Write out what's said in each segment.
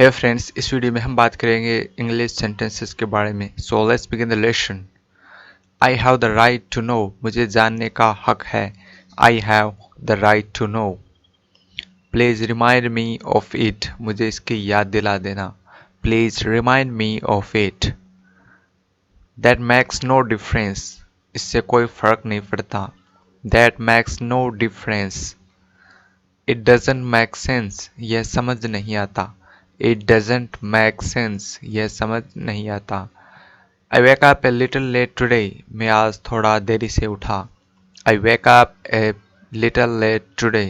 हे friends, इस video में हम बात करेंगे इंग्लिश सेंटेंसेस के बारे में। So let's begin the lesson. I have the right to know, मुझे जानने का हक है। I have the right to know. Please remind me of it, मुझे इसकी याद दिला देना। Please remind me of it. That makes no difference, इससे कोई फर्क नहीं पड़ता। That makes no difference. It doesn't make sense, यह समझ नहीं आता। इट डजंट मेक सेंस, यह समझ नहीं आता। I wake up a little late today, मैं आज थोड़ा देरी से उठा। I wake up a little late today.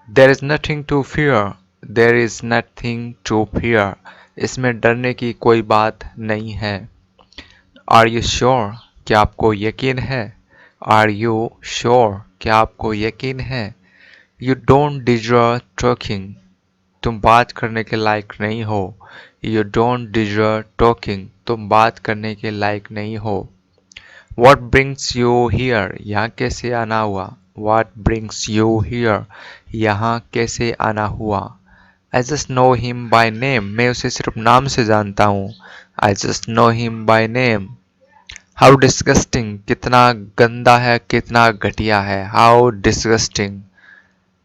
There is nothing to fear, there is nothing to fear, इसमें डरने की कोई बात नहीं है। आर यू श्योर, क्या आपको यकीन है? आर यू श्योर, क्या आपको यकीन है? यू डोंट डिजर्व टॉकिंग, तुम बात करने के लायक नहीं हो। यू डोंट डिजर्व टॉकिंग, तुम बात करने के लायक नहीं हो। What brings you here, यहाँ कैसे आना हुआ? What brings you here, यहाँ कैसे आना हुआ? I just know him by name, मैं उसे सिर्फ नाम से जानता हूँ। I just know him by name. How disgusting, कितना गंदा है, कितना घटिया है। How disgusting.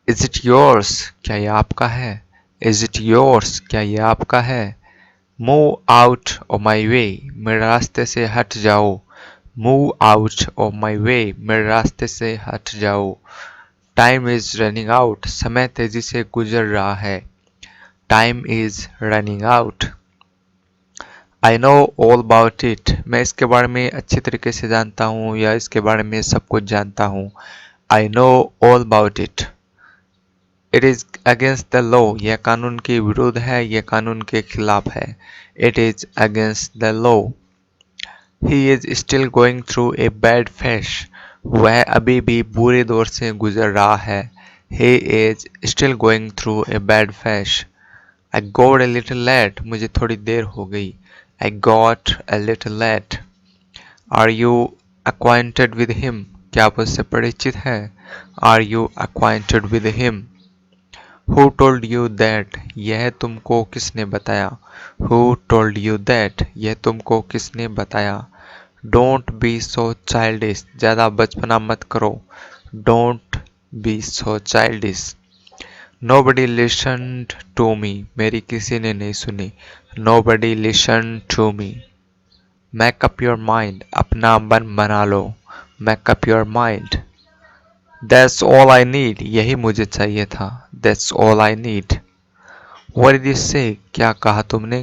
Is it yours, क्या ये आपका है? Is it yours, क्या ये आपका है? Move out of my way, मेरे रास्ते से हट जाओ। Move out of my way, मेरे रास्ते से हट जाओ। Time is running out, समय तेजी से गुजर रहा है। Time is running out. I know all about it, मैं इसके बारे में अच्छी तरीके से जानता हूँ या इसके बारे में सब कुछ जानता हूँ। I know all about it. It is against the law, यह कानून के विरुद्ध है, यह कानून के खिलाफ है। It is against the law. He is still going through a bad phase, वह अभी भी बुरे दौर से गुजर रहा है। He is still going through a bad phase. I got a little late, मुझे थोड़ी देर हो गई। I got a little late. Are you acquainted with him, क्या आप उससे परिचित हैं? Are you acquainted with him? Who told you that, यह तुमको किसने बताया? Who told you that, यह तुमको किसने बताया? Don't be so childish, ज़्यादा बचपना मत करो। Don't be so childish. Nobody listened to me, मेरी किसी ने नहीं सुनी। Nobody listened to me. Make up your mind, अपना मन बना लो। Make up your mind. That's all I need, यही मुझे चाहिए था। That's all I need. What did you say, क्या कहा तुमने?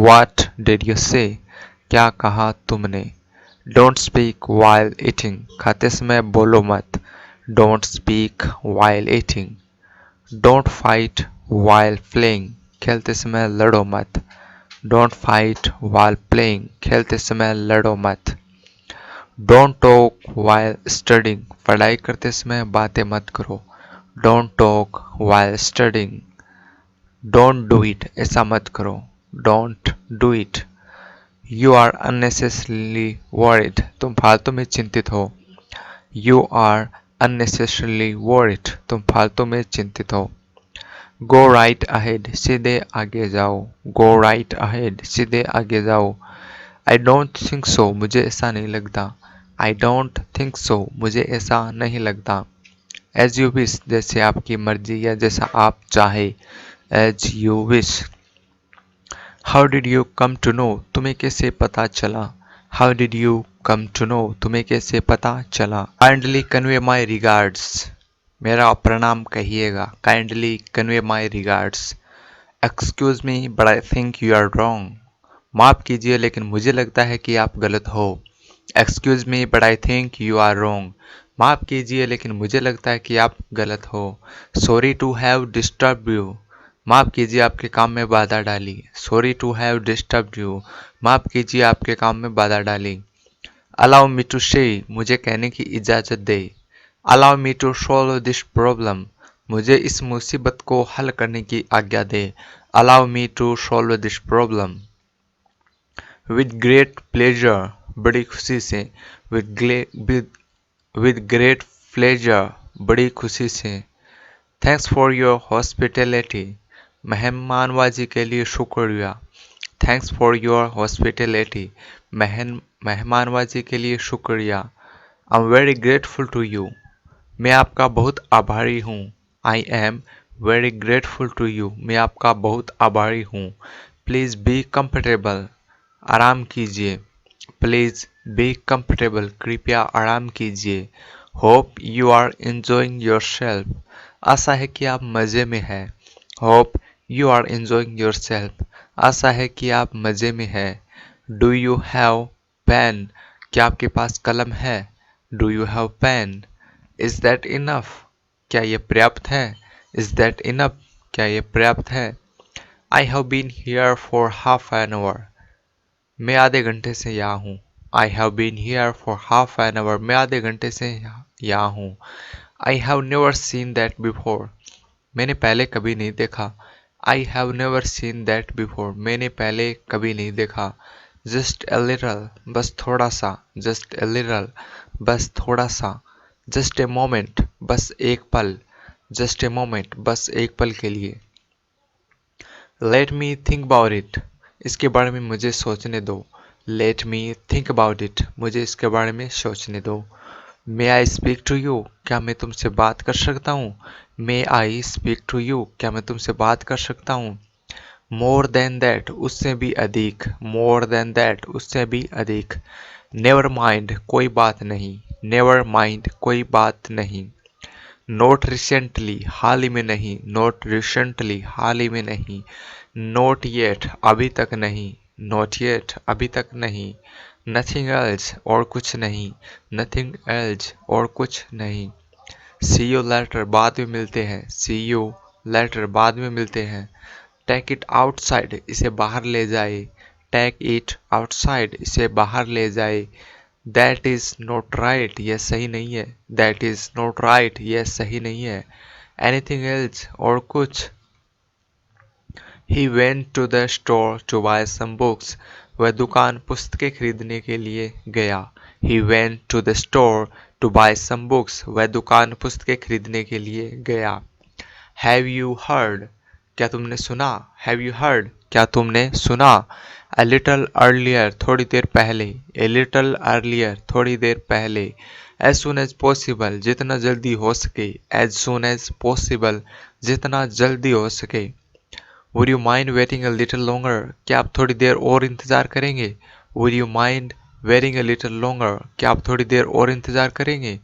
What did you say, क्या कहा तुमने? Don't speak while eating, खाते समय बोलो मत। Don't speak while eating. Don't fight while playing, खेलते समय लड़ो मत। Don't fight while playing, खेलते समय लड़ो मत। Don't talk while studying, पढ़ाई करते समय बातें मत करो। Don't talk while studying. Don't do it, ऐसा मत करो। Don't do it. You are unnecessarily worried, तुम फालतू में चिंतित हो। You are unnecessarily worried, तुम फालतू में चिंतित हो। Go right ahead, सीधे आगे जाओ। Go right ahead, सीधे आगे जाओ। I don't think so, मुझे ऐसा नहीं लगता। I don't think so, मुझे ऐसा नहीं लगता। As you wish, जैसे आपकी मर्जी या जैसा आप चाहे। As you wish. How did you come to know, तुम्हें कैसे पता चला? How did you come to know, तुम्हें कैसे पता चला? Kindly convey my regards, मेरा प्रणाम कहिएगा। Kindly convey my regards. Excuse me, but I think you are wrong. माफ़ कीजिए लेकिन मुझे लगता है कि आप गलत हो। Excuse me, but I think you are wrong. माफ़ कीजिए लेकिन मुझे लगता है कि आप गलत हो। Sorry to have disturbed you. माफ़ कीजिए आपके काम में बाधा डाली। Sorry to have disturbed you. माफ़ कीजिए आपके काम में बाधा डाली। Allow me to say, मुझे कहने की इजाज़त दे। Allow me to solve this problem. मुझे इस मुसीबत को हल करने की आज्ञा दे। Allow me to solve this problem. With great pleasure, बड़ी खुशी से। With great pleasure, बड़ी खुशी से। Thanks for your hospitality. मेहमानवाजी के लिए शुक्रिया। Thanks for your hospitality. मेहमानवाजी के लिए शुक्रिया। I am very grateful to you. मैं आपका बहुत आभारी हूँ। I am very grateful to you. मैं आपका बहुत आभारी हूँ। Please be comfortable. आराम कीजिए। Please be comfortable. कृपया आराम कीजिए। Hope you are enjoying yourself. आशा है कि आप मज़े में हैं। Hope you are enjoying yourself. आशा है कि आप मज़े में हैं। Do you have pen. क्या आपके पास कलम है? Do you have pen? Is that enough. क्या ये पर्याप्त है? Is that enough. क्या ये पर्याप्त है? I have been here for half an hour. मैं आधे घंटे से यहाँ हूँ। I have been here for half an hour. मैं आधे घंटे से यहाँ हूँ। I have never seen that before. मैंने पहले कभी नहीं देखा। I have never seen that before. मैंने पहले कभी नहीं देखा। Just a little. बस थोड़ा सा। Just a little. बस थोड़ा सा। Just a moment. बस एक पल। Just a moment. बस एक पल के लिए। Let me think about it. इसके बारे में मुझे सोचने दो। Let me think about it. मुझे इसके बारे में सोचने दो। मे आई स्पीक टू यू। क्या मैं तुमसे बात कर सकता हूँ? मे आई स्पीक टू यू। क्या मैं तुमसे बात कर सकता हूँ? More than that. उससे भी अधिक। More than that. उससे भी अधिक। Never mind. कोई बात नहीं। Never mind. कोई बात नहीं। Note recently. हाल ही में नहीं। Note recently. हाल ही में नहीं। Not yet. अभी तक नहीं। Not yet. अभी तक नहीं। Nothing else. और कुछ नहीं। Nothing else. और कुछ नहीं। See you later. बाद में मिलते हैं। See you later. बाद में मिलते हैं। Take it outside. इसे बाहर ले जाए। Take it outside. इसे बाहर ले जाए। That is not right. यह सही नहीं है। That is not right. यह सही नहीं है। Anything else. और कुछ। He went to the store to buy some books. वह दुकान पुस्तकें खरीदने के लिए गया। He went to the store to buy some books. वह दुकान पुस्तकें खरीदने के लिए गया। Have you heard. क्या तुमने सुना? Have you heard. क्या तुमने सुना? A little earlier। थोड़ी देर पहले। A little earlier। थोड़ी देर पहले। As soon as possible। जितना जल्दी हो सके। As soon as possible। जितना जल्दी हो सके। Would you mind waiting a little longer। क्या आप थोड़ी देर और इंतज़ार करेंगे? Would you mind waiting a little longer। क्या आप थोड़ी देर और इंतज़ार करेंगे?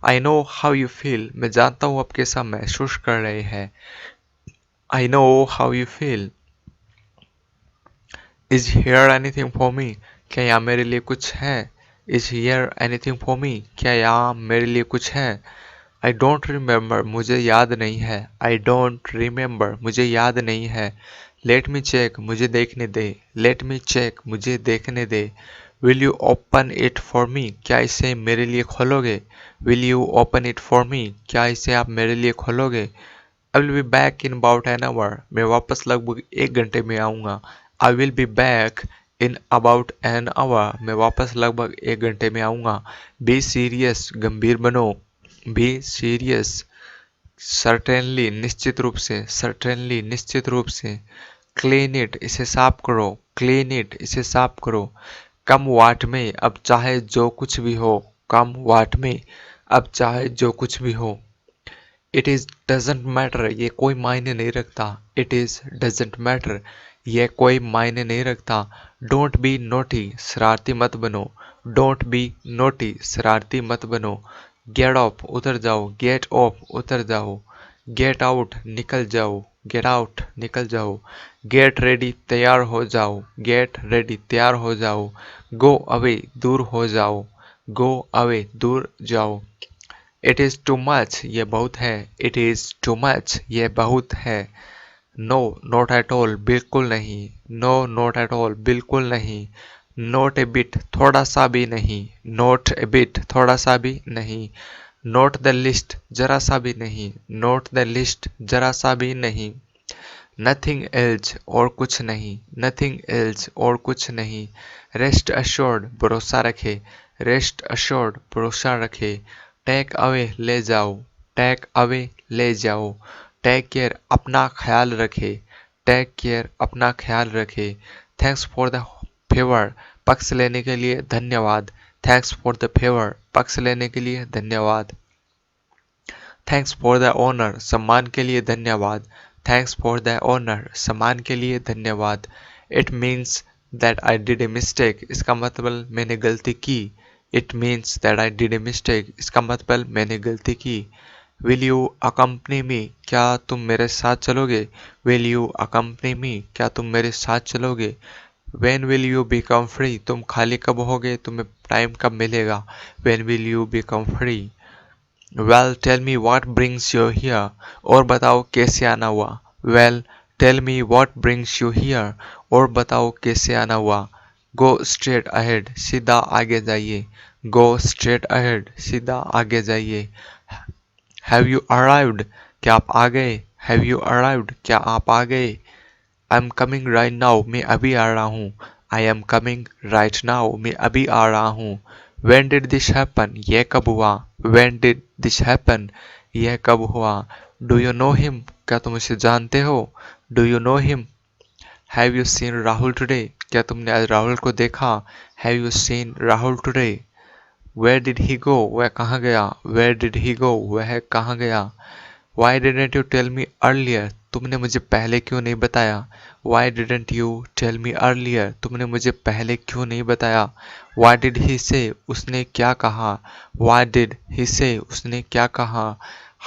I know how you feel। मैं जानता हूँ आप कैसा महसूस कर रहे हैं। I know how you feel। Is here anything for me। क्या यहाँ मेरे लिए कुछ है? Is here anything for me। क्या यहाँ मेरे लिए कुछ है? I don't remember। मुझे याद नहीं है। I don't remember। मुझे याद नहीं है। Let me check। मुझे देखने दे। Let me check। मुझे देखने दे। Will you open it for me। क्या इसे मेरे लिए खोलोगे? Will you open it for me। क्या इसे आप मेरे लिए खोलोगे? I will be back in about an hour। मैं वापस लगभग 1 घंटे में आऊँगा। I will be back in about an hour। मैं वापस लगभग 1 घंटे में आऊँगा। Be serious। गंभीर बनो। Be serious। Certainly। निश्चित रूप से। Certainly। निश्चित रूप से। Clean it। इसे साफ करो। Clean it। इसे साफ करो। Come what may। अब चाहे जो कुछ भी हो। Come what may। अब चाहे जो कुछ भी हो। It is doesn't matter. ये कोई मायने नहीं रखता। It is doesn't matter. ये कोई मायने नहीं रखता। Don't be naughty. शरारती मत बनो। Don't be naughty. शरारती मत बनो। Get off. उतर जाओ। Get off. उतर जाओ। Get out. निकल जाओ। Get out. निकल जाओ। Get ready. तैयार हो जाओ। Get ready. तैयार हो जाओ। Go away. दूर हो जाओ। Go away. दूर जाओ। It is too much. ये बहुत है। It is too much. ये बहुत है। No not at all. बिल्कुल नहीं। No not at all. बिल्कुल नहीं। Not a bit. थोड़ा सा भी नहीं। Not a bit. थोड़ा सा भी नहीं। Not the least. जरा सा भी नहीं। Not the least. जरा सा भी नहीं। Nothing else. और कुछ नहीं। Nothing else. और कुछ नहीं। Rest assured. भरोसा रखे। Rest assured. भरोसा रखे। Take away. ले जाओ। Take away. ले जाओ। Take care. अपना ख्याल रखे। टेक केयर, अपना ख्याल रखे। थैंक्स फॉर द फेवर, पक्ष लेने के लिए धन्यवाद। थैंक्स फॉर द फेवर, पक्ष लेने के लिए धन्यवाद। थैंक्स फॉर द ऑनर, सम्मान के लिए धन्यवाद। थैंक्स फॉर द ऑनर, सम्मान के लिए धन्यवाद। It means that I did a mistake, इसका मतलब मैंने गलती की। It means that I did a mistake, इसका मतलब मैंने गलती की। विल यू अकम्पनी मी, क्या तुम मेरे साथ चलोगे। विल यू अकम्पनी मी, क्या तुम मेरे साथ चलोगे। When will you become free, तुम खाली कब होगे, तुम्हें टाइम कब मिलेगा। When will you become free। Well, tell me what brings you here, और बताओ कैसे आना हुआ। Well, tell me what brings you here, और बताओ कैसे आना हुआ। Go straight ahead, सीधा आगे जाइए। Go straight ahead, सीधा आगे जाइए। Have you arrived, क्या आप आ गए। Have you arrived, क्या आप आ गए। I am coming right now, मैं अभी आ रहा हूँ। I am coming right now, मैं अभी आ रहा हूँ। When did this happen, यह कब हुआ। When did this happen, यह कब हुआ। Do you know him, क्या तुम उसे जानते हो। Do you know him। Have you seen Rahul today, क्या तुमने आज राहुल को देखा। Have you seen Rahul today। Where did he go, वह कहाँ गया। Where did he go, वह कहाँ गया। Why didn't you tell me earlier, तुमने मुझे पहले क्यों नहीं बताया। Why didn't you tell me earlier, तुमने मुझे पहले क्यों नहीं बताया। What did he say, उसने क्या कहा। What did he say, उसने क्या कहा।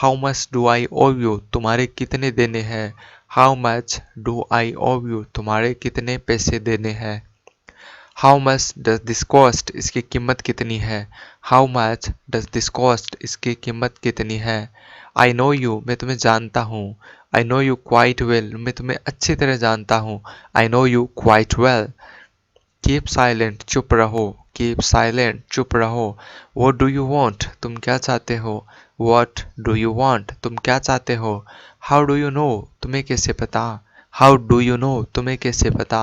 How much do I owe you, तुम्हारे कितने देने हैं। How much do I owe you, तुम्हारे कितने पैसे देने हैं। How much does this cost, इसकी कीमत कितनी है। How much does this cost, इसकी कीमत कितनी है। I know you, मैं तुम्हें जानता हूँ। I know you quite well, मैं तुम्हें अच्छी तरह जानता हूँ। I know you quite well। Keep silent, चुप रहो। Keep silent, चुप रहो। What do you want, तुम क्या चाहते हो। What do you want, तुम क्या चाहते हो। How do you know, तुम्हें कैसे पता। How do you know, तुम्हें कैसे पता।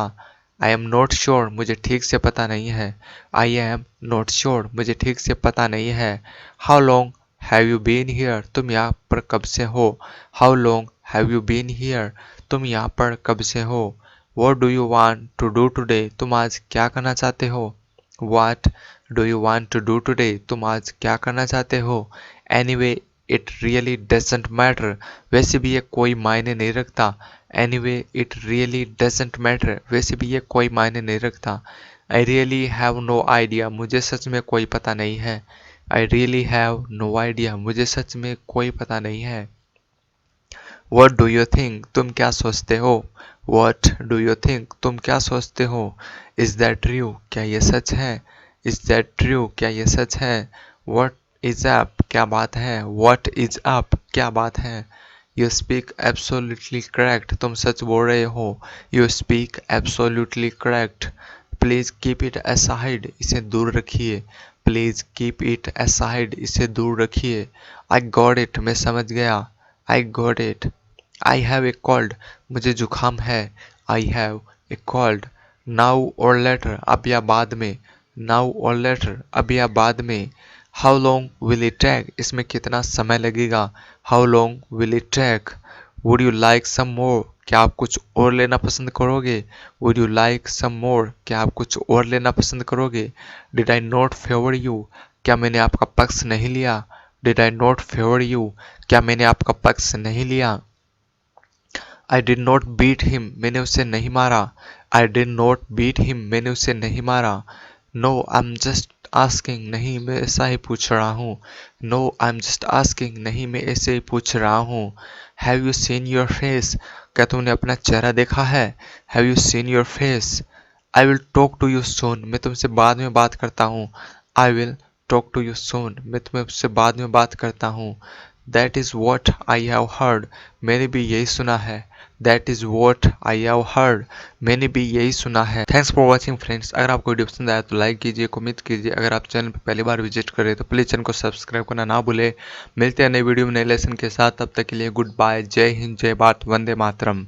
I am not sure, मुझे ठीक से पता नहीं है। I am not sure, मुझे ठीक से पता नहीं है। How long have you been here, तुम यहाँ पर कब से हो। How long have you been here, तुम यहाँ पर कब से हो। What do you want to do today, तुम आज क्या करना चाहते हो। What do you want to do today, तुम आज क्या करना चाहते हो। Anyway, it really doesn't matter, वैसे भी ये कोई मायने नहीं रखता। Anyway, it really doesn't matter, वैसे भी ये कोई मायने नहीं रखता। I really have no idea, मुझे सच में कोई पता नहीं है। I really have no idea, मुझे सच में कोई पता नहीं है। What do you think, तुम क्या सोचते हो। What do you think, तुम क्या सोचते हो। Is that true, क्या ये सच है। Is that true, क्या ये सच है। What is up, क्या बात है। What is up, क्या बात है। You speak absolutely correct, तुम सच बोल रहे हो। You speak absolutely correct। Please keep it aside, इसे दूर रखिए। Please keep it aside, इसे दूर रखिए। I got it, मैं समझ गया। I got it। I have a cold, मुझे जुकाम है। I have a cold। Now or later, अब या बाद में। Now or later, अब या बाद में। How long will it take, इसमें कितना समय लगेगा। How long will it take। Would you like some more, क्या आप कुछ और लेना पसंद करोगे। Would you like some more, क्या आप कुछ और लेना पसंद करोगे। Did I not favor you, क्या मैंने आपका पक्ष नहीं लिया। Did I not favor you, क्या मैंने आपका पक्ष नहीं लिया। I did not beat him, मैंने उसे नहीं मारा। I did not beat him, मैंने उसे नहीं मारा। No, I'm just asking, नहीं मैं ऐसा ही पूछ रहा हूँ। No, I'm just asking, नहीं मैं ऐसे ही पूछ रहा हूँ। Have you seen your face, क्या तुमने अपना चेहरा देखा है। Have you seen your face। I will talk to you soon, मैं तुमसे बाद में बात करता हूँ। I will talk to you soon, मैं तुमसे बाद में बात करता हूँ। That is what I have heard, मैंने भी यही सुना है। That is what I have heard, मैंने भी यही सुना है। थैंक्स फॉर वॉचिंग फ्रेंड्स, अगर आपको वीडियो पसंद आया तो लाइक कीजिए, कमेंट कीजिए। अगर आप चैनल पर पहली बार विजिट करें तो प्लीज़ चैनल को सब्सक्राइब करना ना भूले। मिलते हैं नई वीडियो में नए लेसन के साथ, तब तक के लिए गुड बाय। जय हिंद, जय भारत, वंदे मातरम।